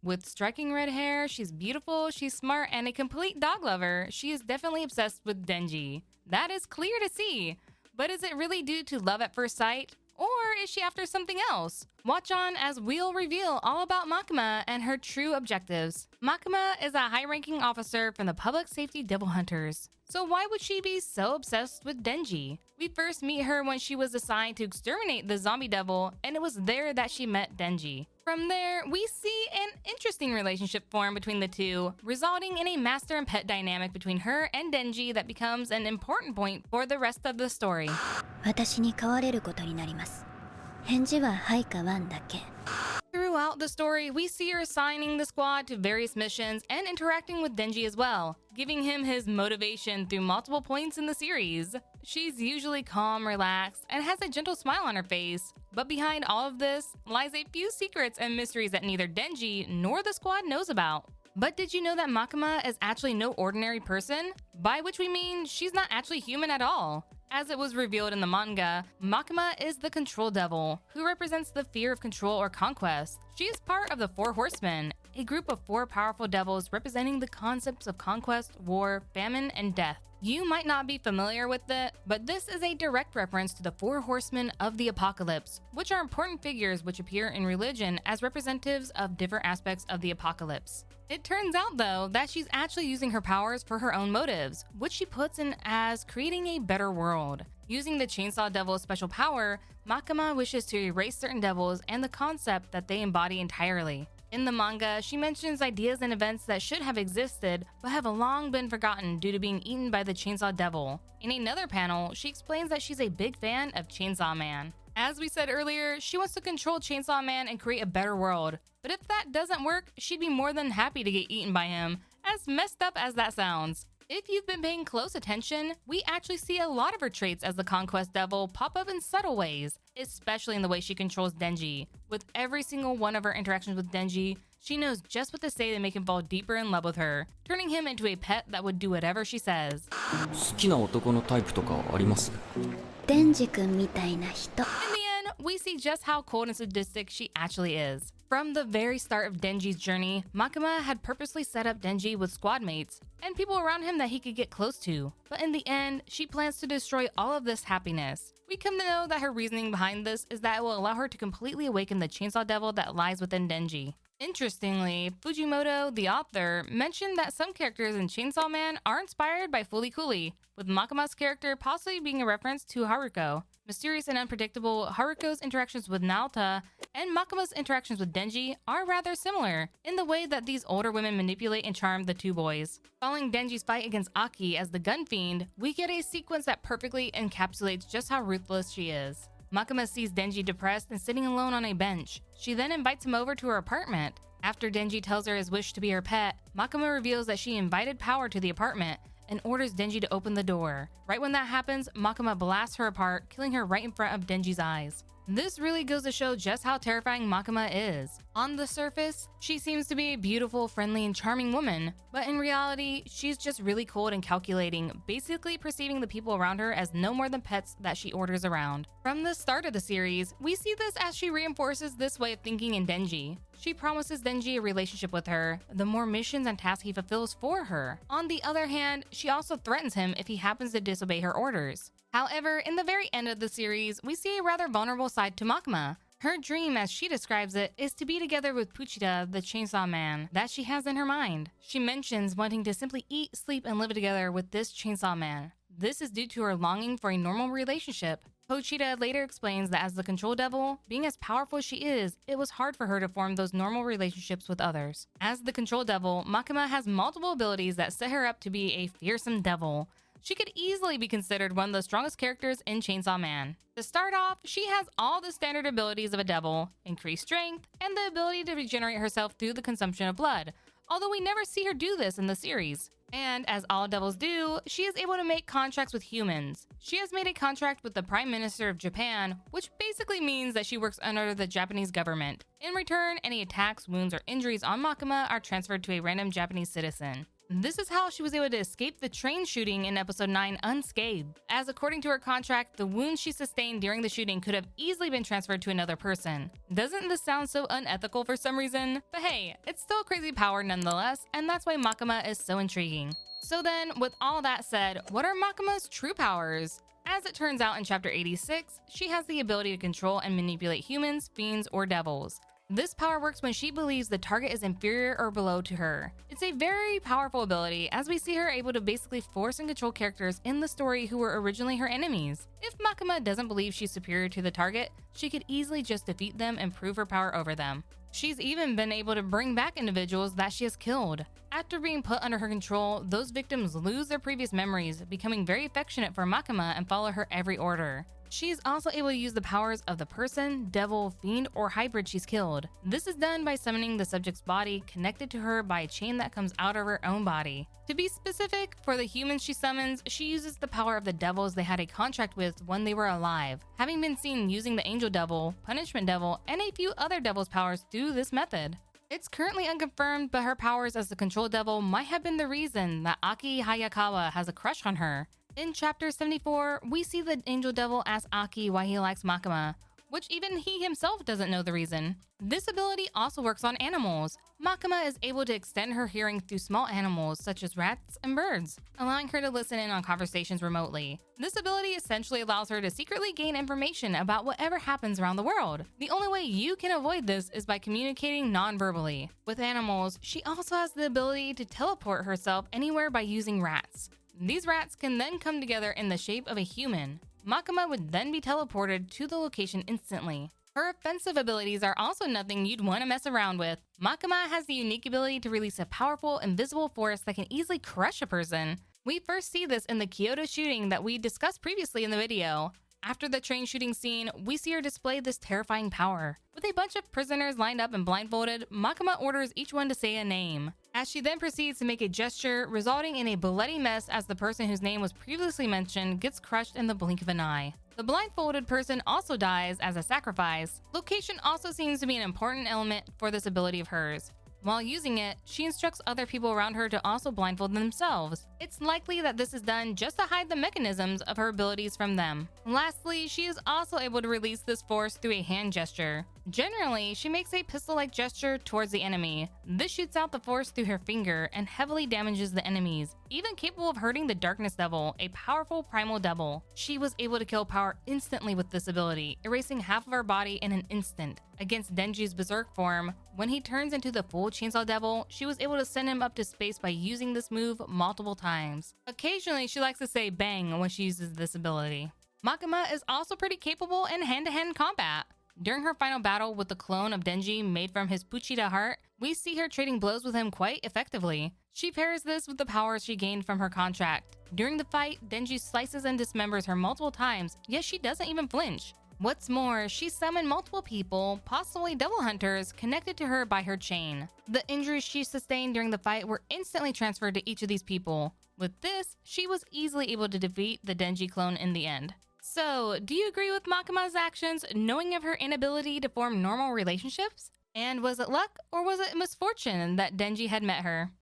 With striking red hair, she's beautiful, she's smart, and a complete dog lover, she is definitely obsessed with Denji. That is clear to see. But is it really due to love at first sight? Or is she after something else? Watch on as we'll reveal all about Makima and her true objectives. Makima is a high-ranking officer from the Public Safety Devil Hunters. So why would she be so obsessed with Denji? We first meet her when she was assigned to exterminate the zombie devil, and it was there that she met Denji. From there, we see an interesting relationship form between the two, resulting in a master and pet dynamic between her and Denji that becomes an important point for the rest of the story. 私に飼われることになります。返事ははいかワンだけ。 Throughout the story, we see her assigning the squad to various missions and interacting with Denji as well, giving him his motivation through multiple points in the series. She's usually calm, relaxed, and has a gentle smile on her face. But behind all of this lies a few secrets and mysteries that neither Denji nor the squad knows about. But did you know that Makima is actually no ordinary person? By which we mean she's not actually human at all. As it was revealed in the manga, Makima is the Control Devil, who represents the fear of control or conquest. She is part of the Four Horsemen, a group of 4 powerful devils representing the concepts of conquest, war, famine, and death. You might not be familiar with it, but this is a direct reference to the 4 Horsemen of the Apocalypse, which are important figures which appear in religion as representatives of different aspects of the apocalypse. It turns out, though, that she's actually using her powers for her own motives, which she puts in as creating a better world. Using the Chainsaw Devil's special power, Makima wishes to erase certain devils and the concept that they embody entirely. In the manga, she mentions ideas and events that should have existed but have long been forgotten due to being eaten by the Chainsaw Devil. In another panel, she explains that she's a big fan of Chainsaw Man. As we said earlier, she wants to control Chainsaw Man and create a better world. But if that doesn't work, she'd be more than happy to get eaten by him, as messed up as that sounds. If you've been paying close attention, we actually see a lot of her traits as the Conquest Devil pop up in subtle ways, especially in the way she controls Denji. With every single one of her interactions with Denji, she knows just what to say to make him fall deeper in love with her, turning him into a pet that would do whatever she says. 好きな男のタイプとかあります？デンジ君みたいな人。 In the end, we see just how cold and sadistic she actually is. From the very start of Denji's journey, Makima had purposely set up Denji with squad mates and people around him that he could get close to. But in the end, she plans to destroy all of this happiness. We come to know that her reasoning behind this is that it will allow her to completely awaken the Chainsaw Devil that lies within Denji. Interestingly, Fujimoto, the author, mentioned that some characters in Chainsaw Man are inspired by Fooly Cooly, with Makima's character possibly being a reference to Haruko. Mysterious and unpredictable, Haruko's interactions with Naota and Makima's interactions with Denji are rather similar in the way that these older women manipulate and charm the two boys. Following Denji's fight against Aki as the Gun Fiend, we get a sequence that perfectly encapsulates just how ruthless she is. Makima sees Denji depressed and sitting alone on a bench. She then invites him over to her apartment. After Denji tells her his wish to be her pet, Makima reveals that she invited power to the apartment and orders Denji to open the door. Right when that happens, Makima blasts her apart, killing her right in front of Denji's eyes. This really goes to show just how terrifying Makima is. On the surface, she seems to be a beautiful, friendly, and charming woman, but in reality, she's just really cold and calculating, basically perceiving the people around her as no more than pets that she orders around. From the start of the series, we see this as she reinforces this way of thinking in Denji. She promises Denji a relationship with her, the more missions and tasks he fulfills for her. On the other hand, she also threatens him if he happens to disobey her orders. However, in the very end of the series, we see a rather vulnerable side to Makima. Her dream, as she describes it, is to be together with Puchita, the Chainsaw Man, that she has in her mind. She mentions wanting to simply eat, sleep, and live together with this Chainsaw Man. This is due to her longing for a normal relationship. Pochita later explains that as the Control Devil, being as powerful as she is, it was hard for her to form those normal relationships with others. As the Control Devil, Makima has multiple abilities that set her up to be a fearsome devil. She could easily be considered one of the strongest characters in Chainsaw Man. To start off, she has all the standard abilities of a devil, increased strength, and the ability to regenerate herself through the consumption of blood, although we never see her do this in the series. And as all devils do, she is able to make contracts with humans. She has made a contract with the Prime Minister of Japan, which basically means that she works under the Japanese government. In return, any attacks, wounds, or injuries on Makima are transferred to a random Japanese citizen. This is how she was able to escape the train shooting in episode 9 unscathed, as according to her contract, the wounds she sustained during the shooting could have easily been transferred to another person. Doesn't this sound so unethical for some reason? But hey, it's still a crazy power nonetheless, and that's why Makima is so intriguing. So then, with all that said, what are Makima's true powers? As it turns out in chapter 86, she has the ability to control and manipulate humans, fiends, or devils. This power works when she believes the target is inferior or below to her. It's a very powerful ability, as we see her able to basically force and control characters in the story who were originally her enemies. If Makima doesn't believe she's superior to the target, she could easily just defeat them and prove her power over them. She's even been able to bring back individuals that she has killed. After being put under her control, those victims lose their previous memories, becoming very affectionate for Makima and follow her every order. She is also able to use the powers of the person, devil, fiend, or hybrid she's killed. This is done by summoning the subject's body connected to her by a chain that comes out of her own body. To be specific, for the humans she summons, she uses the power of the devils they had a contract with when they were alive, having been seen using the angel devil, punishment devil, and a few other devil's powers through this method. It's currently unconfirmed, but her powers as the control devil might have been the reason that Aki Hayakawa has a crush on her. In chapter 74, we see the angel devil ask Aki why he likes Makima, which even he himself doesn't know the reason. This ability also works on animals. Makima is able to extend her hearing through small animals such as rats and birds, allowing her to listen in on conversations remotely. This ability essentially allows her to secretly gain information about whatever happens around the world. The only way you can avoid this is by communicating non-verbally. With animals, she also has the ability to teleport herself anywhere by using rats. These rats can then come together in the shape of a human. Makima would then be teleported to the location instantly. Her offensive abilities are also nothing you'd want to mess around with. Makima has the unique ability to release a powerful, invisible force that can easily crush a person. We first see this in the Kyoto shooting that we discussed previously in the video. After the train shooting scene, we see her display this terrifying power. With a bunch of prisoners lined up and blindfolded, Makima orders each one to say a name, as she then proceeds to make a gesture, resulting in a bloody mess as the person whose name was previously mentioned gets crushed in the blink of an eye. The blindfolded person also dies as a sacrifice. Location also seems to be an important element for this ability of hers. While using it, she instructs other people around her to also blindfold themselves. It's likely that this is done just to hide the mechanisms of her abilities from them. Lastly, she is also able to release this force through a hand gesture. Generally, she makes a pistol-like gesture towards the enemy. This shoots out the force through her finger and heavily damages the enemies, even capable of hurting the Darkness Devil, a powerful primal devil. She was able to kill power instantly with this ability, erasing half of her body in an instant. Against Denji's berserk form, when he turns into the full Chainsaw Devil, she was able to send him up to space by using this move multiple times. Occasionally, she likes to say bang when she uses this ability. Makima is also pretty capable in hand-to-hand combat. During her final battle with the clone of Denji made from his Puchita heart, we see her trading blows with him quite effectively. She pairs this with the powers she gained from her contract. During the fight, Denji slices and dismembers her multiple times, yet she doesn't even flinch. What's more, she summoned multiple people, possibly devil hunters, connected to her by her chain. The injuries she sustained during the fight were instantly transferred to each of these people. With this, she was easily able to defeat the Denji clone in the end. So, do you agree with Makima's actions, knowing of her inability to form normal relationships? And was it luck, or was it misfortune that Denji had met her?